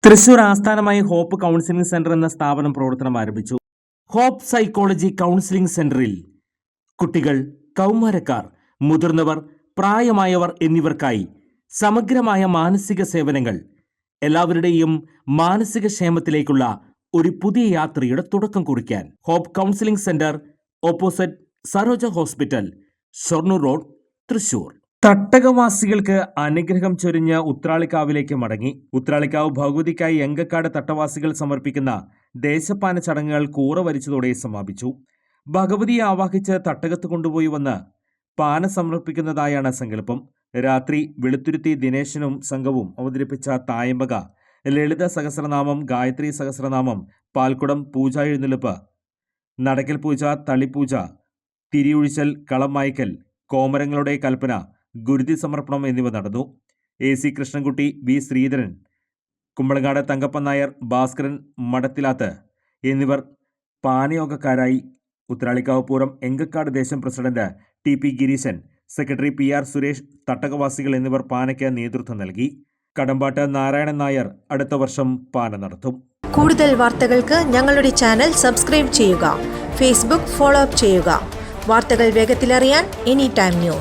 തൃശൂർ ആസ്ഥാനമായി hope counselling centre എന്ന സ്ഥാപനം പ്രവർത്തനം ആരംഭിച്ചു. ഹോപ്പ് സൈക്കോളജി കൗൺസിലിംഗ് സെന്ററിൽ കുട്ടികൾ, കൗമാരക്കാർ, മുതിർന്നവർ, പ്രായമായവർ എന്നിവർക്കായി സമഗ്രമായ മാനസിക സേവനങ്ങൾ, എല്ലാവരുടെയും മാനസിക ക്ഷേമത്തിലേക്കുള്ള ഒരു പുതിയ യാത്രയുടെ തുടക്കം കുറിക്കാൻ hope counselling centre, opposite Saroja hospital, Shoranur road, Thrissur. തട്ടകവാസികൾക്ക് അനുഗ്രഹം ചൊരിഞ്ഞ് ഉത്രാളിക്കാവിലേക്ക് മടങ്ങി. ഉത്രാളിക്കാവ് ഭഗവതിക്കായി എങ്കക്കാട് തട്ടവാസികൾ സമർപ്പിക്കുന്ന ദേശപ്പാന ചടങ്ങുകൾ കൂറ വരിച്ചതോടെ സമാപിച്ചു. ഭഗവതിയെ ആവാഹിച്ച് തട്ടകത്ത് കൊണ്ടുപോയി വന്ന് പാന സമർപ്പിക്കുന്നതായാണ് സങ്കല്പം. രാത്രി വെളുത്തുരുത്തി ദിനേശനും സംഘവും അവതരിപ്പിച്ച തായമ്പക, ലളിത സഹസ്രനാമം, ഗായത്രി സഹസ്രനാമം, പാൽക്കുടം, പൂജ എഴുന്നള്ളിപ്പ്, നടക്കൽ പൂജ, തളിപ്പൂജ, തിരിയൊഴിച്ചൽ, കളം മായ്ക്കൽ, കോമരങ്ങളുടെ കൽപ്പന, ഗുരുതി സമർപ്പണം എന്നിവ നടന്നു. AC കൃഷ്ണൻകുട്ടി, B ശ്രീധരൻ, കുമ്പളങ്ങാട് തങ്കപ്പൻ നായർ, ഭാസ്കരൻ മഠത്തിലാത്ത് എന്നിവർ പാനയോഗക്കാരായി. ഉത്രാളിക്കാവ് പൂരം എങ്കക്കാട് ദേശം president TP Gireesan, secretary PR Suresh, തട്ടകവാസികൾ എന്നിവർ പാനയ്ക്ക് നേതൃത്വം നൽകി. കടമ്പാട്ട് നാരായണൻ നായർ അടുത്ത വർഷം പാന നടത്തും. കൂടുതൽ വാർത്തകൾക്ക് ഞങ്ങളുടെ ചാനൽ സബ്സ്ക്രൈബ് ചെയ്യുക. Facebook ഫോളോ അപ്പ് ചെയ്യുക. വാർത്തകൾ വേഗത്തിലറിയാൻ Anytime News.